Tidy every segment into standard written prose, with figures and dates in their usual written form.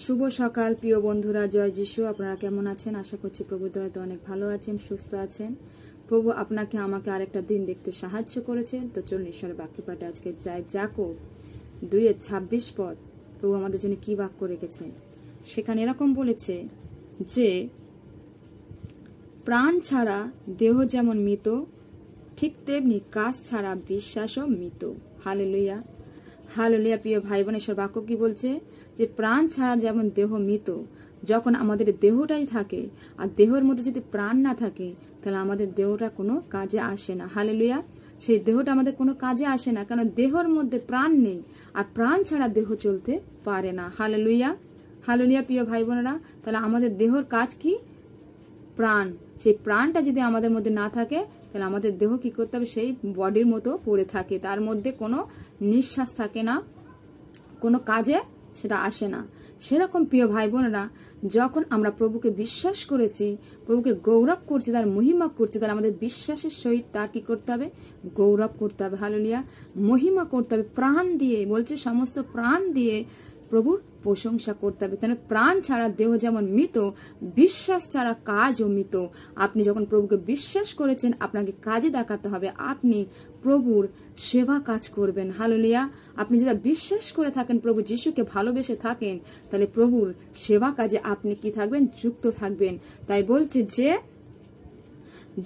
শুভ সকাল প্রিয় বন্ধুরা, জয় যিশু। আপনারা কেমন আছেন? আশা করছি প্রভু দয়াতে অনেক ভালো আছেন, সুস্থ আছেন। প্রভু আপনাকে আমাকে আরেকটা দিন দেখতে সাহায্য করেছেন। তো চলুন ঈশ্বরের বাক্য পাঠে আজকে যাই। যাকোব 2:26 পদ প্রভু আমাদের জন্য কি বাক্য রেখেছে। সেখানে এরকম বলেছে যে প্রাণ ছাড়া দেহ যেমন মৃত, ঠিক তেমনি কাজ ছাড়া বিশ্বাসও মৃত। Hallelujah, hallelujah. প্রিয় ভাই বোন, ঈশ্বর বাক্য কি বলছে? যে প্রাণ ছাড়া যেমন দেহ মৃত, যখন আমাদের দেহটাই থাকে আর দেহের মধ্যে যদি প্রাণ না থাকে তাহলে আমাদের দেহটা কোনো কাজে আসে না। হালেলুয়া। সেই দেহটা আমাদের কোনো কাজে আসে না, কারণ দেহের মধ্যে প্রাণ নেই, আর প্রাণ ছাড়া দেহ চলতে পারে না। Hallelujah, hallelujah. প্রিয় ভাই বোনেরা, তাহলে আমাদের দেহর কাজ কি? প্রাণ। সেই প্রাণটা যদি আমাদের মধ্যে না থাকে তাহলে আমাদের দেহ কি করতে হবে? সেই বডির মতো পড়ে থাকে, তার মধ্যে কোনো নিঃশ্বাস থাকে না, কোনো কাজে সেটা আসে না। সেরকম প্রিয় ভাই বোনেরা, যখন আমরা প্রভুকে বিশ্বাস করেছি, প্রভুকে গৌরব করছি, তার মহিমা করছি, তাহলে আমাদের বিশ্বাসের সহিত তার কি করতে হবে? গৌরব করতে হবে। হালেলুয়া, মহিমা করতে হবে। প্রাণ দিয়ে বলছে, সমস্ত প্রাণ দিয়ে প্রভুর প্রশংসা করতে হবে। তাহলে প্রাণ ছাড়া দেহ যেমন মৃত, বিশ্বাস ছাড়া কাজও মৃত। আপনি যখন প্রভুকে বিশ্বাস করেছেন, আপনাকে কাজে দেখাতে হবে। আপনি প্রভুর সেবা কাজ করবেন। হালেলুয়া। আপনি যদি বিশ্বাস করে থাকেন, প্রভু যিশুকে ভালোবেসে থাকেন, তাহলে প্রভুর সেবা কাজে আপনি কি থাকবেন? যুক্ত থাকবেন। তাই বলছে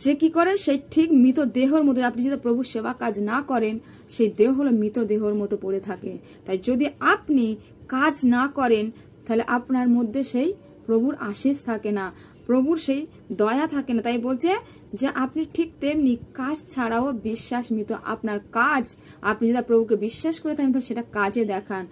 যে কি করে? সেই ঠিক মৃত দেহর মধ্যে আপনি যদি প্রভুর সেবা কাজ না করেন, সেই দেহ হলো মৃত দেহর মতো পড়ে থাকে। তাই যদি আপনি কাজ না করেন তাহলে আপনার মধ্যে সেই প্রভুর আশীষ থাকে না, প্রভুর সেই দয়া থাকে না। তাই বলছে যে আপনি ঠিক তেমনি কাজ ছাড়াও বিশ্বাস মৃত। আপনার কাজ, আপনি যেটা প্রভুকে বিশ্বাস করে থাকেন সেটা কাজে দেখান।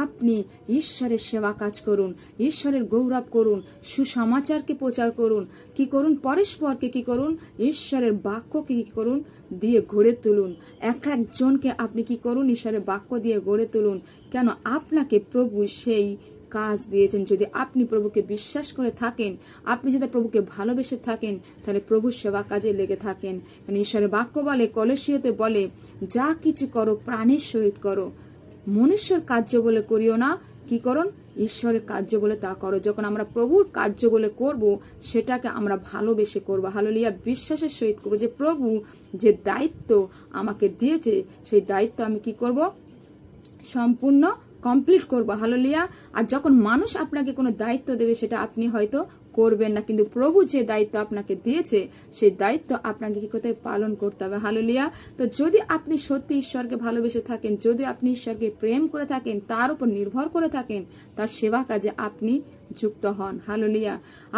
আপনি ঈশ্বরের সেবা কাজ করুন, ঈশ্বরের গৌরব করুন, সুসমাচারকে প্রচার করুন। কি করুন? পরস্পরকে কি করুন? ঈশ্বরের বাক্যকে কি করুন? দিয়ে গড়ে তুলুন। এক একজনকে আপনি কি করুন? ঈশ্বরের বাক্য দিয়ে গড়ে তুলুন। কেন? আপনাকে প্রভু সেই কাজ দিয়েছেন। যদি আপনি প্রভুকে বিশ্বাস করে থাকেন, আপনি যদি প্রভুকে ভালোবেসে থাকেন, তাহলে প্রভুর সেবা কাজে লেগে থাকেন। ঈশ্বরের বাক্য বলে, কলসীয়তে বলে, যা কিছু করো প্রাণের সহিত করো, মনুষ্যর কার্য বলে করিও না। কি করুন? ঈশ্বরের কার্য বলে তা করো। যখন আমরা প্রভুর কার্য বলে করব, সেটাকে আমরা ভালোবেসে করবো। হালেলুয়া, বিশ্বাসের সহিত করবো যে প্রভু যে দায়িত্ব আমাকে দিয়েছে, সেই দায়িত্ব আমি কি করব? সম্পূর্ণ কমপ্লিট করবো। হালেলুয়া। আর যখন মানুষ আপনাকে কোনো দায়িত্ব দেবে, সেটা আপনি হয়তো করবেন না, কিন্তু প্রভু যে দায়িত্ব আপনাকে দিয়েছে, সেই দায়িত্ব আপনাকে কি করতে পালন করতে হবে। হালেলুয়া। তো যদি আপনি সত্যি ঈশ্বরকে ভালোবেসে থাকেন, যদি আপনি ঈশ্বরকে প্রেম করে থাকেন, তার উপর নির্ভর করে থাকেন, তার সেবা কাজে আপনি যুক্ত হন। হালেলুয়া।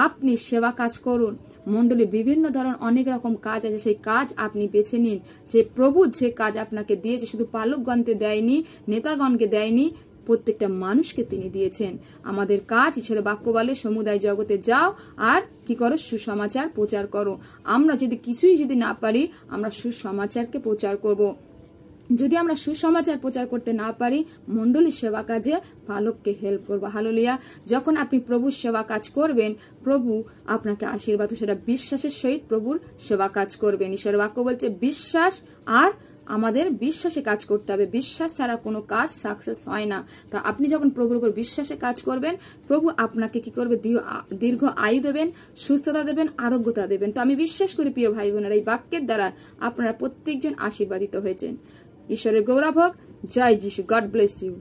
আপনি সেবা কাজ করুন। মণ্ডলী বিভিন্ন ধরনের অনেক রকম কাজ আছে, সেই কাজ আপনি বেছে নিন। যে প্রভু যে কাজ আপনাকে দিয়েছে, শুধু পালকগণকে দেয়নি, নেতাগণকে দেয়নি, প্রত্যেকটা মানুষকে তিনি দিয়েছেন। আমাদের কাজ, ঈশ্বরের বাক্য বলে, সমুদায় জগতে যাও আর কি করো? সুসমাচার প্রচার করো। আমরা যদি কিছুই যদি না পারি, আমরা সুসমাচারকে প্রচার করব। যদি আমরা সুসমাচার প্রচার করতে না পারি, মণ্ডলীর সেবা কাজে পালককে হেল্প করবো। হালেলুয়া। যখন আপনি প্রভুর সেবা কাজ করবেন, প্রভু আপনাকে আশীর্বাদ, সেটা বিশ্বাসের সহিত প্রভুর সেবা কাজ করবেন। ঈশ্বরের বাক্য বলছে বিশ্বাস, আর আমাদের বিশ্বাসে কাজ করতে হবে। বিশ্বাস ছাড়া কোনো কাজ সাকসেস হয় না। তা আপনি যখন প্রভুর উপর বিশ্বাসে কাজ করবেন, প্রভু আপনাকে কি করবে? দীর্ঘ আয়ু দেবেন, সুস্থতা দেবেন, আরোগ্যতা দেবেন। তো আমি বিশ্বাস করি প্রিয় ভাই বোনেরা, এই বাক্যের দ্বারা আপনারা প্রত্যেকজন আশীর্বাদিত হয়েছেন। ঈশ্বরের গৌরব হোক। জয় যিশু। God bless you.